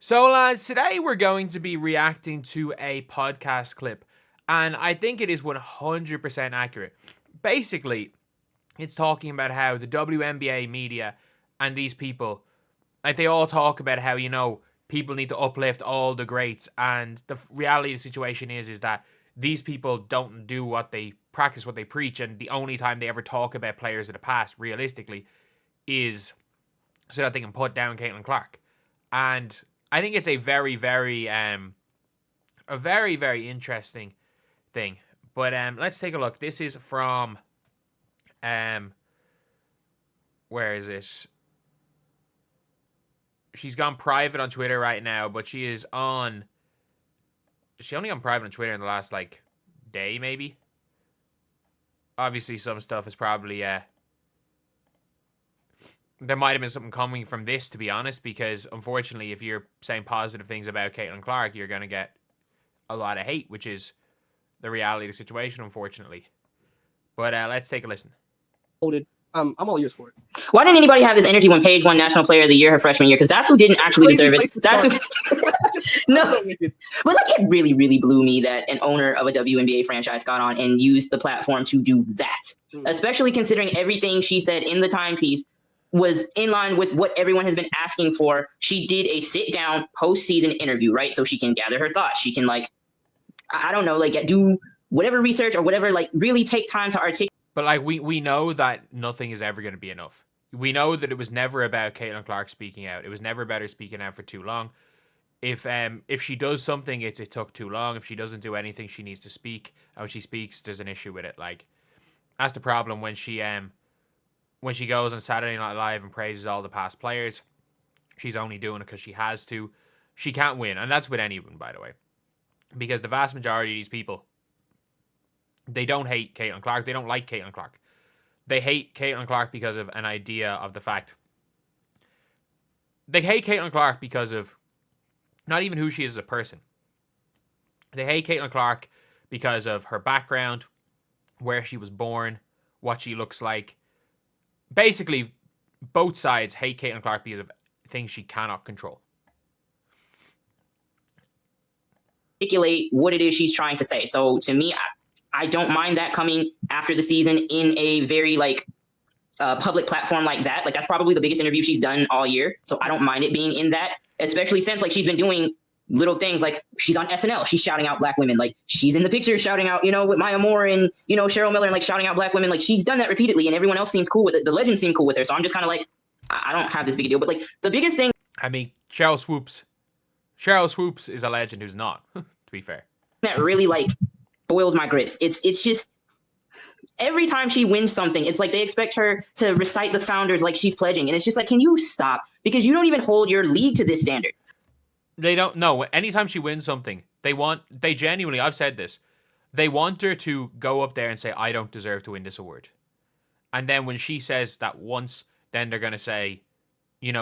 So, lads, today we're going to be reacting to a podcast clip, and I think it is 100% accurate. Basically, it's talking about how the WNBA media and these people, like, they all talk about how, people need to uplift all the greats, and the reality of the situation is that these people don't do what they practice, what they preach, and the only time they ever talk about players of the past, realistically, is so that they can put down Caitlin Clark. And I think it's a very, very interesting thing. But let's take a look. This is from where is it? She's gone private on Twitter right now, but she only gone private on Twitter in the last day, maybe. Obviously, some stuff is probably there might have been something coming from this, to be honest, because unfortunately, if you're saying positive things about Caitlin Clark, you're going to get a lot of hate, which is the reality of the situation, unfortunately. But let's take a listen. I'm all ears for it. Why didn't anybody have this energy when Paige won National Player of the Year her freshman year? Because that's who didn't actually deserve it. That's who. No, but it really, really blew me that an owner of a WNBA franchise got on and used the platform to do that, especially considering everything she said in the timepiece was in line with what everyone has been asking for. She did a sit-down postseason interview, right? So she can gather her thoughts. She can, do whatever research or whatever, really take time to articulate. But, we know that nothing is ever going to be enough. We know that it was never about Caitlin Clark speaking out. It was never about her speaking out for too long. If she does something, it took too long. If she doesn't do anything, she needs to speak. And when she speaks, there's an issue with it. That's the problem when she goes on Saturday Night Live and praises all the past players. She's only doing it because she has to. She can't win. And that's with anyone, by the way. Because the vast majority of these people, they don't hate Caitlin Clark. They don't like Caitlin Clark. They hate Caitlin Clark because of an idea of the fact. They hate Caitlin Clark because of not even who she is as a person. They hate Caitlin Clark because of her background, where she was born, what she looks like. Basically, both sides hate Caitlin Clark because of things she cannot control. Articulate what it is she's trying to say. So to me, I don't mind that coming after the season in a very public platform like that. That's probably the biggest interview she's done all year. So I don't mind it being in that, especially since she's been doing little things she's on SNL. She's shouting out black women. She's in the picture shouting out, with Maya Moore and, Cheryl Miller and shouting out black women. She's done that repeatedly and everyone else seems cool with it. The legends seem cool with her. So I'm just kind of I don't have this big deal. But the biggest thing. I mean, Cheryl Swoops is a legend who's not, to be fair. That really boils my grits. It's just every time she wins something, it's they expect her to recite the founders like she's pledging. And it's just can you stop? Because you don't even hold your league to this standard. They don't know. Anytime she wins something, they genuinely, I've said this, they want her to go up there and say, I don't deserve to win this award. And then when she says that once, then they're going to say,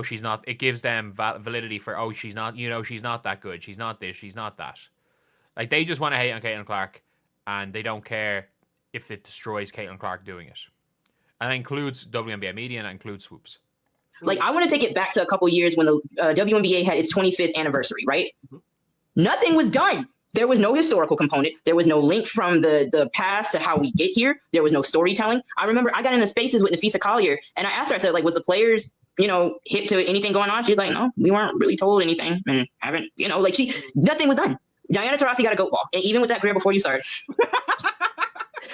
she's not, it gives them validity for, she's not, she's not that good. She's not this, she's not that. They just want to hate on Caitlin Clark, and they don't care if it destroys Caitlin Clark doing it. And that includes WNBA media, and that includes Swoops. I want to take it back to a couple years when the WNBA had its 25th anniversary, right? Mm-hmm. Nothing was done. There was no historical component. There was no link from the past to how we get here. There was no storytelling. I remember I got in the spaces with Nafisa Collier, and I asked her, I said, was the players, hip to anything going on? She was like, no, we weren't really told anything, and haven't, nothing was done. Diana Taurasi got a goat ball. And even with that, Greer, before you start,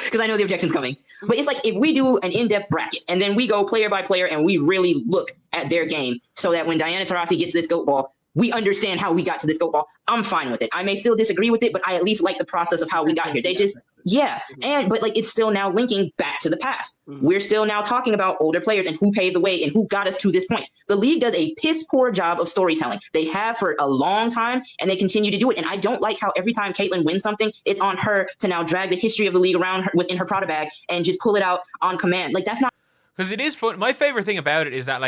because I know the objection's coming. But it's if we do an in-depth bracket and then we go player by player and we really look at their game so that when Diana Taurasi gets this goat ball, we understand how we got to this goat ball. I'm fine with it. I may still disagree with it, but I at least like the process of how we got here. They just, but it's still now linking back to the past. We're still now talking about older players and who paved the way and who got us to this point. The league does a piss poor job of storytelling. They have for a long time and they continue to do it. And I don't like how every time Caitlin wins something, it's on her to now drag the history of the league around her within her Prada bag and just pull it out on command. That's not. Because it is fun. My favorite thing about it is that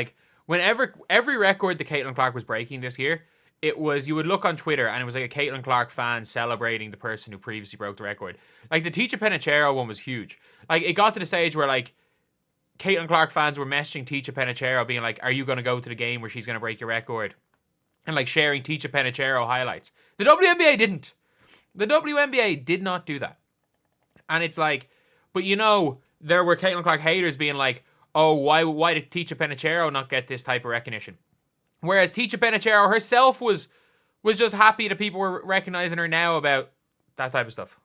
whenever every record that Caitlin Clark was breaking this year, it was, you would look on Twitter and it was a Caitlin Clark fan celebrating the person who previously broke the record. The Teacher Penichero one was huge. It got to the stage where Caitlin Clark fans were messaging Teacher Penichero being are you going to go to the game where she's going to break your record? and like sharing Teacher Penichero highlights. The WNBA didn't. The WNBA did not do that. And it's like, but there were Caitlin Clark haters being like, oh, why did Teacher Penichero not get this type of recognition? Whereas Teacher Penichero herself was just happy that people were recognizing her now about that type of stuff.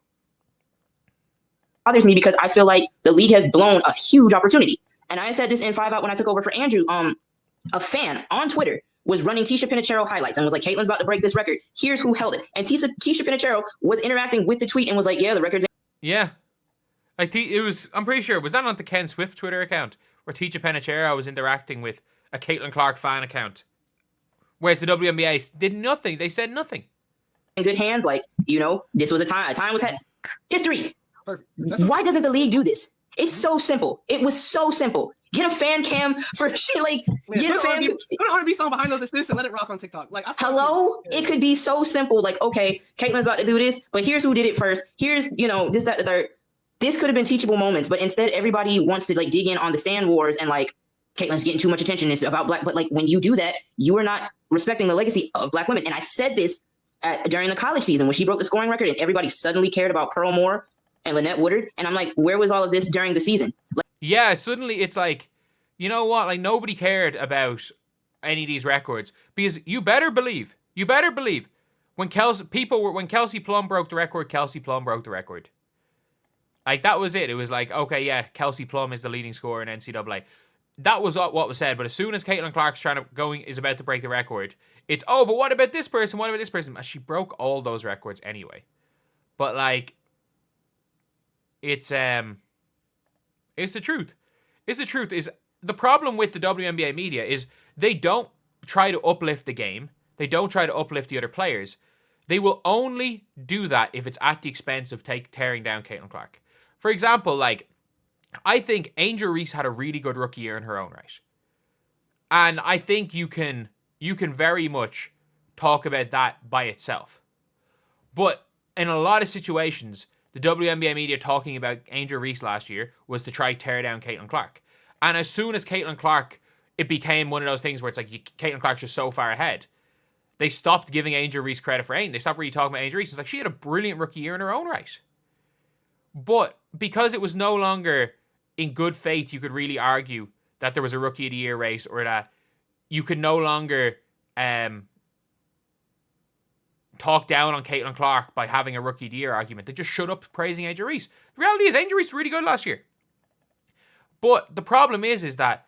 Bothers me because I feel like the league has blown a huge opportunity. And I said this in 5 Out when I took over for Andrew. A fan on Twitter was running Teacher Penichero highlights and was like, Caitlin's about to break this record. Here's who held it. And Teacher Penichero was interacting with the tweet and was like, yeah, the record's... Yeah. I'm pretty sure, was that on the Ken Swift Twitter account where Teacher Penichero was interacting with a Caitlin Clark fan account? Whereas the WNBA did nothing. They said nothing. In good hands, like, this was a time was had history. Perfect. Why doesn't the league do this? It's so simple. It was so simple. Get a fan cam for shit. Like, get a fan cam. Put an R&B song behind those assists and let it rock on TikTok. Like, hello? It could be so simple. Like, okay, Caitlin's about to do this, but here's who did it first. Here's, this, that, the third. This could have been teachable moments, but instead everybody wants to like dig in on the stand wars and like, Caitlin's getting too much attention. It's about black, but like when you do that, you are not respecting the legacy of black women. And I said this during the college season when she broke the scoring record and everybody suddenly cared about Pearl Moore and Lynette Woodard. And I'm like, where was all of this during the season? Like, yeah, suddenly it's like, you know what? Like nobody cared about any of these records because you better believe when Kelsey Plum broke the record, Kelsey Plum broke the record. Like that was it. It was like, okay, yeah, Kelsey Plum is the leading scorer in NCAA. That was what was said. But as soon as Caitlin Clark's is about to break the record, it's, oh, but what about this person? What about this person? She broke all those records anyway. But like, it's the truth. The problem with the WNBA media is they don't try to uplift the game. They don't try to uplift the other players. They will only do that if it's at the expense of tearing down Caitlin Clark. For example, like, I think Angel Reese had a really good rookie year in her own right. And I think you can very much talk about that by itself. But in a lot of situations, the WNBA media talking about Angel Reese last year was to try tear down Caitlin Clark. And as soon as Caitlin Clark, it became one of those things where it's like Caitlin Clark's just so far ahead. They stopped giving Angel Reese credit for anything. They stopped really talking about Angel Reese. It's like she had a brilliant rookie year in her own right. But because it was no longer in good faith, you could really argue that there was a rookie of the year race or that you could no longer talk down on Caitlin Clark by having a rookie of the year argument. They just shut up praising Angel Reese. The reality is Angel Reese was really good last year. But the problem is that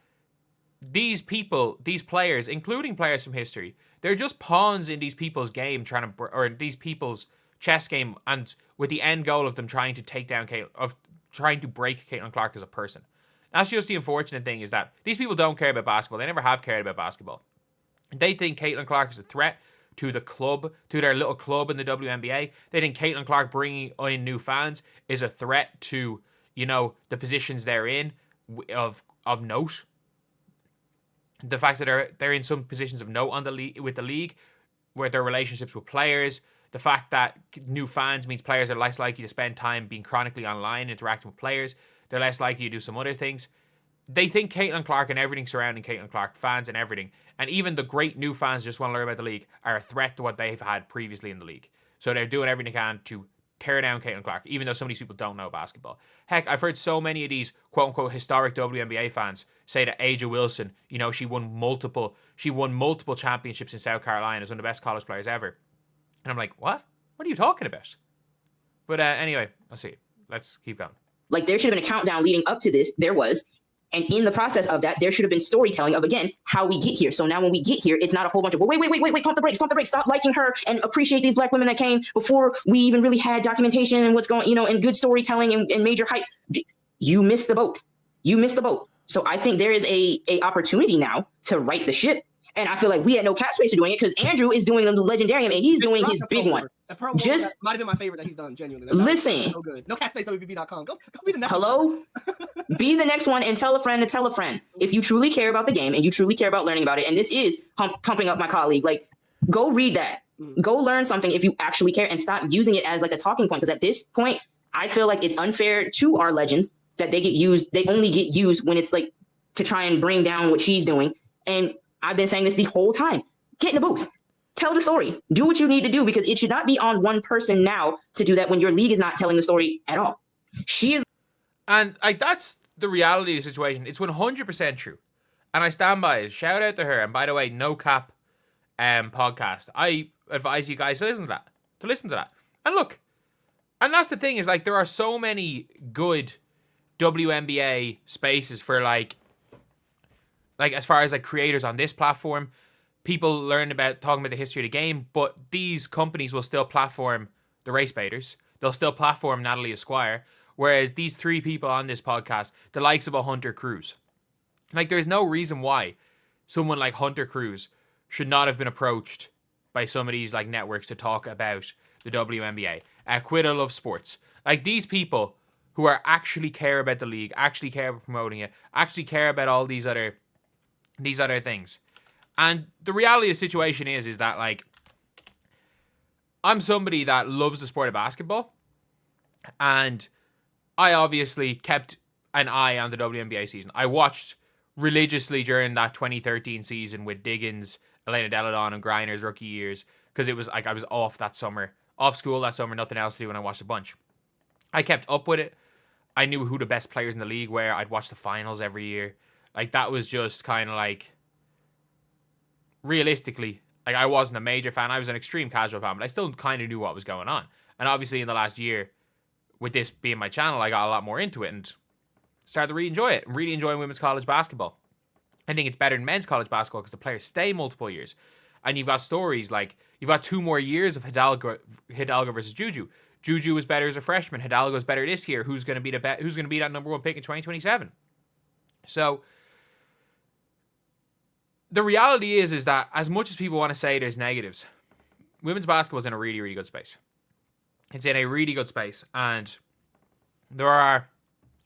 these people, these players, including players from history, they're just pawns in these people's game, or these people's chess game, and with the end goal of them trying to take down trying to break Caitlin Clark as a person. That's just the unfortunate thing, is that these people don't care about basketball. They never have cared about basketball. They think Caitlin Clark is a threat to the club, to their little club in the WNBA. They think Caitlin Clark bringing in new fans is a threat to, the positions they're in of note. The fact that they're in some positions of note on with the league, where their relationships with players, the fact that new fans means players are less likely to spend time being chronically online, interacting with players. They're less likely to do some other things. They think Caitlin Clark and everything surrounding Caitlin Clark, fans and everything, and even the great new fans who just want to learn about the league, are a threat to what they've had previously in the league. So they're doing everything they can to tear down Caitlin Clark, even though some of these people don't know basketball. Heck, I've heard so many of these quote-unquote historic WNBA fans say that Aja Wilson, she won multiple championships in South Carolina, as one of the best college players ever. And I'm like, what? What are you talking about? But anyway, let's see. Let's keep going. Like, there should have been a countdown leading up to this. There was. And in the process of that, there should have been storytelling of, again, how we get here. So now when we get here, it's not a whole bunch of, wait, pump the brakes, stop liking her and appreciate these black women that came before we even really had documentation and what's going, and good storytelling and major hype. You missed the boat. So I think there is a opportunity now to right the ship. And I feel like we had no cap space for doing it because Andrew is doing the legendarium and he's doing his big one. Just might have been my favorite that he's done, genuinely. Listen. So good. No cap space, WBB.com. Go be the next Hello? one. Be the next one and tell a friend to tell a friend. If you truly care about the game and you truly care about learning about it, and this is pumping up my colleague, like, go read that. Go learn something if you actually care and stop using it as like a talking point. Because at this point, I feel like it's unfair to our legends that they only get used when it's like to try and bring down what she's doing. And I've been saying this the whole time. Get in the booth. tell the story. Do what you need to do, because it should not be on one person now to do that when your league is not telling the story at all. She is. And like that's the reality of the situation. It's 100% true. And I stand by it. Shout out to her. And by the way, no cap podcast. I advise you guys to listen to that. And look, and that's the thing, is like there are so many good WNBA spaces for like as far as like creators on this platform, people learn about talking about the history of the game, but these companies will still platform the race baiters. They'll still platform Natalie Esquire. Whereas these three people on this podcast, the likes of a Hunter Cruz, like there's no reason why someone like Hunter Cruz should not have been approached by some of these like networks to talk about the WNBA. Quita Love Sports. Like these people who are actually care about the league, actually care about promoting it, actually care about all these other things. And the reality of the situation is that like I'm somebody that loves the sport of basketball, and I obviously kept an eye on the WNBA season. I watched religiously during that 2013 season with Diggins, Elena Deladon, and Griner's rookie years, because it was like I was off school that summer, nothing else to do, and I watched a bunch. I kept up with it. I knew who the best players in the league were. I'd watch the finals every year. Like that was just kind of like, realistically, like I wasn't a major fan. I was an extreme casual fan, but I still kind of knew what was going on. And obviously in the last year, with this being my channel, I got a lot more into it and started to really enjoy it. I'm really enjoying women's college basketball. I think it's better than men's college basketball because the players stay multiple years. And you've got stories like, you've got 2 more years of Hidalgo versus Juju. Juju was better as a freshman. Hidalgo's better this year. Who's going to be that number 1 pick in 2027? So the reality is that as much as people want to say there's negatives, women's basketball is in a really, really good space. It's in a really good space, and there are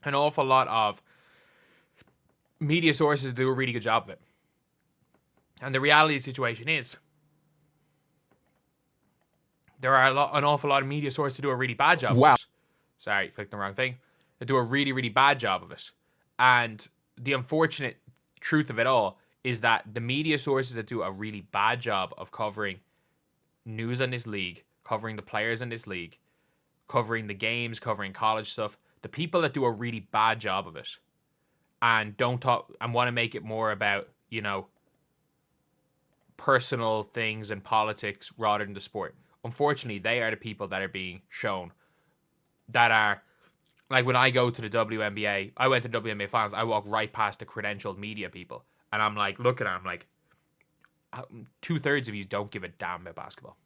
an awful lot of media sources that do a really good job of it. And the reality of the situation is there are an awful lot of media sources that do a really bad job of it. Sorry, clicked the wrong thing. They do a really, really bad job of it. And the unfortunate truth of it all is that the media sources that do a really bad job of covering news on this league, covering the players in this league, covering the games, covering college stuff, the people that do a really bad job of it and don't talk and want to make it more about, you know, personal things and politics rather than the sport. Unfortunately, they are the people that are being shown that are, like when I go to the WNBA, I went to WNBA finals, I walk right past the credentialed media people. And I'm like, looking at them, I'm like, 2/3 of you don't give a damn about basketball.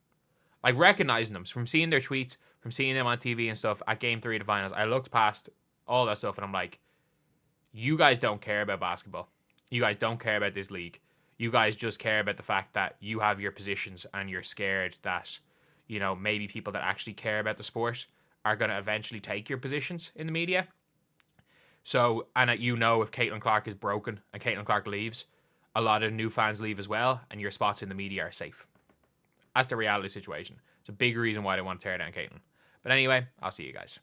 Like recognizing them from seeing their tweets, from seeing them on TV and stuff at Game 3 of the finals. I looked past all that stuff and I'm like, you guys don't care about basketball. You guys don't care about this league. You guys just care about the fact that you have your positions and you're scared that, you know, maybe people that actually care about the sport are going to eventually take your positions in the media. So, and you know, if Caitlin Clark is broken and Caitlin Clark leaves, a lot of new fans leave as well, and your spots in the media are safe. That's the reality situation. It's a big reason why they want to tear down Caitlin. But anyway, I'll see you guys.